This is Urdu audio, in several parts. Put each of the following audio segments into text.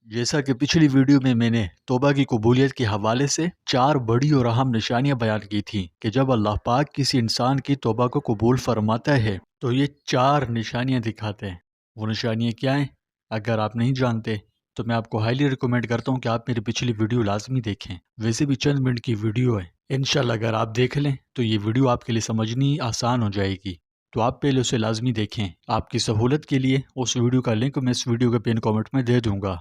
جیسا کہ پچھلی ویڈیو میں نے توبہ کی قبولیت کے حوالے سے 4 بڑی اور اہم نشانیاں بیان کی تھیں کہ جب اللہ پاک کسی انسان کی توبہ کو قبول فرماتا ہے تو یہ 4 نشانیاں دکھاتے ہیں۔ وہ نشانیاں کیا ہیں؟ اگر آپ نہیں جانتے تو میں آپ کو ہائیلی ریکمینڈ کرتا ہوں کہ آپ میری پچھلی ویڈیو لازمی دیکھیں۔ ویسے بھی چند منٹ کی ویڈیو ہے، انشاءاللہ اگر آپ دیکھ لیں تو یہ ویڈیو آپ کے لیے سمجھنی آسان ہو جائے گی، تو آپ پہلے اسے لازمی دیکھیں۔ آپ کی سہولت کے لیے اس ویڈیو کا لنک میں اس ویڈیو کے پن کامنٹ میں دے دوں گا۔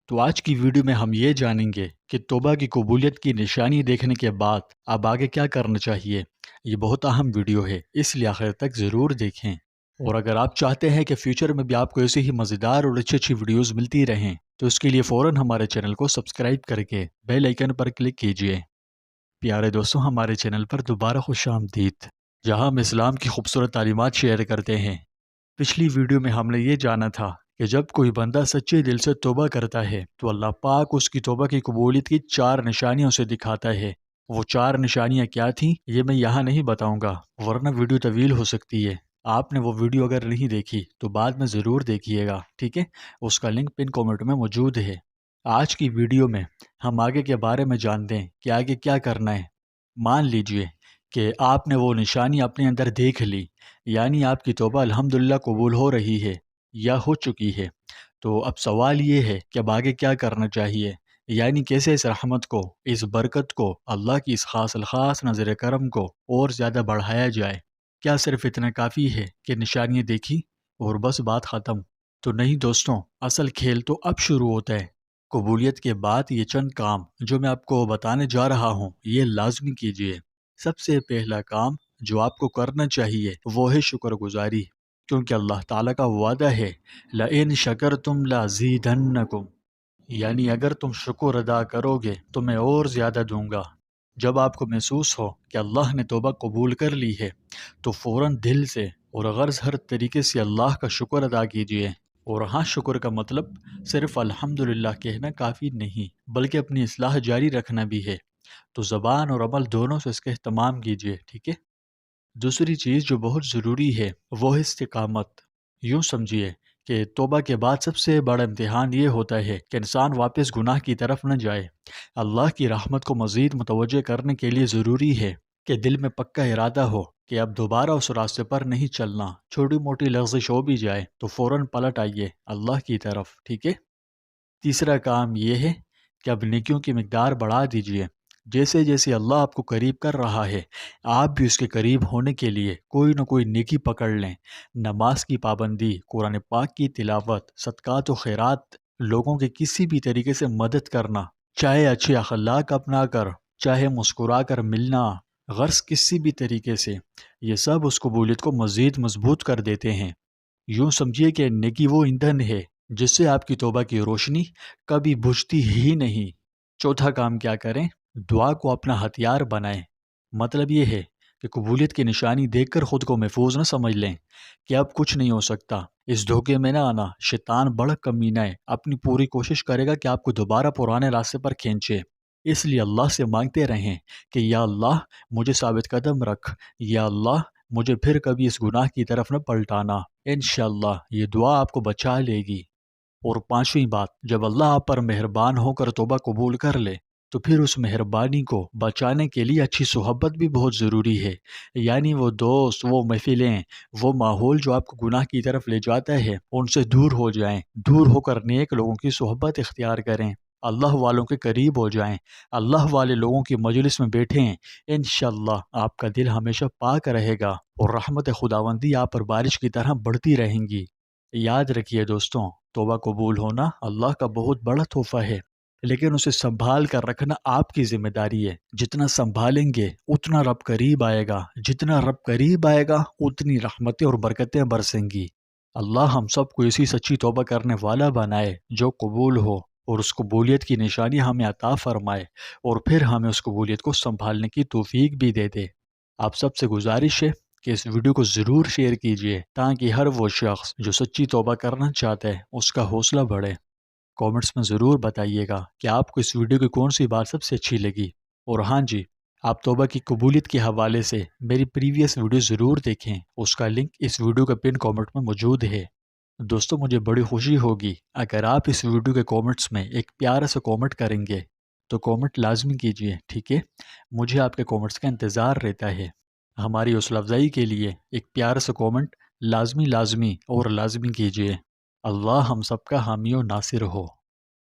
تو آج کی ویڈیو میں ہم یہ جانیں گے کہ توبہ کی قبولیت کی نشانی دیکھنے کے بعد اب آگے کیا کرنا چاہیے۔ یہ بہت اہم ویڈیو ہے، اس لیے آخر تک ضرور دیکھیں۔ اور اگر آپ چاہتے ہیں کہ فیوچر میں بھی آپ کو ایسی ہی مزیدار اور اچھی ویڈیوز ملتی رہیں تو اس کے لیے فوراً ہمارے چینل کو سبسکرائب کر کے بیل آئیکن پر کلک کیجئے۔ پیارے دوستوں، ہمارے چینل پر دوبارہ خوش آمدید، جہاں ہم اسلام کی خوبصورت تعلیمات شیئر کرتے ہیں۔ پچھلی ویڈیو میں ہم نے یہ جانا تھا کہ جب کوئی بندہ سچے دل سے توبہ کرتا ہے تو اللہ پاک اس کی توبہ کی قبولیت کی 4 نشانیاں اسے دکھاتا ہے۔ وہ 4 نشانیاں کیا تھیں یہ میں یہاں نہیں بتاؤں گا ورنہ ویڈیو طویل ہو سکتی ہے۔ آپ نے وہ ویڈیو اگر نہیں دیکھی تو بعد میں ضرور دیکھیے گا، ٹھیک ہے؟ اس کا لنک پن کامنٹ میں موجود ہے۔ آج کی ویڈیو میں ہم آگے کے بارے میں جانتے ہیں کہ آگے کیا کرنا ہے۔ مان لیجئے کہ آپ نے وہ نشانی اپنے اندر دیکھ لی، یعنی آپ کی توبہ الحمدللہ قبول ہو رہی ہے یا ہو چکی ہے۔ تو اب سوال یہ ہے کہ اب آگے کیا کرنا چاہیے، یعنی کیسے اس رحمت کو، اس برکت کو، اللہ کی اس خاص الخاص نظر کرم کو اور زیادہ بڑھایا جائے۔ کیا صرف اتنا کافی ہے کہ نشانیاں دیکھی اور بس بات ختم؟ تو نہیں دوستوں، اصل کھیل تو اب شروع ہوتا ہے۔ قبولیت کے بعد یہ چند کام جو میں آپ کو بتانے جا رہا ہوں یہ لازمی کیجیے۔ سب سے پہلا کام جو آپ کو کرنا چاہیے وہ ہے شکر گزاری، کیونکہ اللہ تعالیٰ کا وعدہ ہے لَإِن شَكَرْتُمْ لَأَزِيدَنَّكُمْ، یعنی اگر تم شکر ادا کرو گے تو میں اور زیادہ دوں گا۔ جب آپ کو محسوس ہو کہ اللہ نے توبہ قبول کر لی ہے تو فوراً دل سے اور غرض ہر طریقے سے اللہ کا شکر ادا کیجیے۔ اور ہاں، شکر کا مطلب صرف الحمدللہ کہنا کافی نہیں بلکہ اپنی اصلاح جاری رکھنا بھی ہے، تو زبان اور عمل دونوں سے اس کا اہتمام کیجیے، ٹھیک ہے؟ دوسری چیز جو بہت ضروری ہے وہ ہے استقامت۔ یوں سمجھیے کہ توبہ کے بعد سب سے بڑا امتحان یہ ہوتا ہے کہ انسان واپس گناہ کی طرف نہ جائے۔ اللہ کی رحمت کو مزید متوجہ کرنے کے لیے ضروری ہے کہ دل میں پکا ارادہ ہو کہ اب دوبارہ اس راستے پر نہیں چلنا۔ چھوٹی موٹی لغزش ہو بھی جائے تو فوراً پلٹ آئیے اللہ کی طرف، ٹھیک ہے؟ تیسرا کام یہ ہے کہ اب نیکیوں کی مقدار بڑھا دیجیے۔ جیسے جیسے اللہ آپ کو قریب کر رہا ہے آپ بھی اس کے قریب ہونے کے لیے کوئی نہ کوئی نیکی پکڑ لیں۔ نماز کی پابندی، قرآن پاک کی تلاوت، صدقات و خیرات، لوگوں کے کسی بھی طریقے سے مدد کرنا، چاہے اچھے اخلاق اپنا کر، چاہے مسکرا کر ملنا، غرض کسی بھی طریقے سے، یہ سب اس قبولیت کو مزید مضبوط کر دیتے ہیں۔ یوں سمجھیے کہ نیکی وہ ایندھن ہے جس سے آپ کی توبہ کی روشنی کبھی بجھتی ہی نہیں۔ چوتھا کام کیا کریں؟ دعا کو اپنا ہتھیار بنائیں۔ مطلب یہ ہے کہ قبولیت کی نشانی دیکھ کر خود کو محفوظ نہ سمجھ لیں کہ اب کچھ نہیں ہو سکتا۔ اس دھوکے میں نہ آنا، شیطان بڑا کمینہ ہے، اپنی پوری کوشش کرے گا کہ آپ کو دوبارہ پرانے راستے پر کھینچے۔ اس لیے اللہ سے مانگتے رہیں کہ یا اللہ مجھے ثابت قدم رکھ، یا اللہ مجھے پھر کبھی اس گناہ کی طرف نہ پلٹانا۔ انشاءاللہ یہ دعا آپ کو بچا لے گی۔ اور پانچویں بات، جب اللہ آپ پر مہربان ہو کر توبہ قبول کر لے تو پھر اس مہربانی کو بچانے کے لیے اچھی صحبت بھی بہت ضروری ہے، یعنی وہ دوست، وہ محفلیں، وہ ماحول جو آپ کو گناہ کی طرف لے جاتا ہے ان سے دور ہو جائیں، دور ہو کر نیک لوگوں کی صحبت اختیار کریں، اللہ والوں کے قریب ہو جائیں، اللہ والے لوگوں کی مجلس میں بیٹھیں۔ انشاءاللہ آپ کا دل ہمیشہ پاک رہے گا اور رحمت خداوندی آپ پر بارش کی طرح بڑھتی رہیں گی۔ یاد رکھیے دوستوں، توبہ قبول ہونا اللہ کا بہت بڑا تحفہ ہے، لیکن اسے سنبھال کر رکھنا آپ کی ذمہ داری ہے۔ جتنا سنبھالیں گے اتنا رب قریب آئے گا، جتنا رب قریب آئے گا اتنی رحمتیں اور برکتیں برسیں گی۔ اللہ ہم سب کو اسی سچی توبہ کرنے والا بنائے جو قبول ہو، اور اس قبولیت کی نشانی ہمیں عطا فرمائے، اور پھر ہمیں اس قبولیت کو سنبھالنے کی توفیق بھی دے دے۔ آپ سب سے گزارش ہے کہ اس ویڈیو کو ضرور شیئر کیجیے تاکہ ہر وہ شخص جو سچی توبہ کرنا چاہتا ہے اس کا حوصلہ بڑھے۔ کامنٹس میں ضرور بتائیے گا کہ آپ کو اس ویڈیو کی کون سی بات سب سے اچھی لگی۔ اور ہاں جی، آپ توبہ کی قبولیت کے حوالے سے میری پریویس ویڈیو ضرور دیکھیں، اس کا لنک اس ویڈیو کا پن کامنٹ میں موجود ہے۔ دوستو مجھے بڑی خوشی ہوگی اگر آپ اس ویڈیو کے کومنٹس میں ایک پیارا سا کومنٹ کریں گے، تو کومنٹ لازمی کیجئے، ٹھیک ہے؟ مجھے آپ کے کومنٹس کا انتظار رہتا ہے۔ ہماری حوصلہ افزائی کے لیے ایک پیارا سا کومنٹ لازمی اور لازمی کیجئے۔ اللہ ہم سب کا حامی و ناصر ہو۔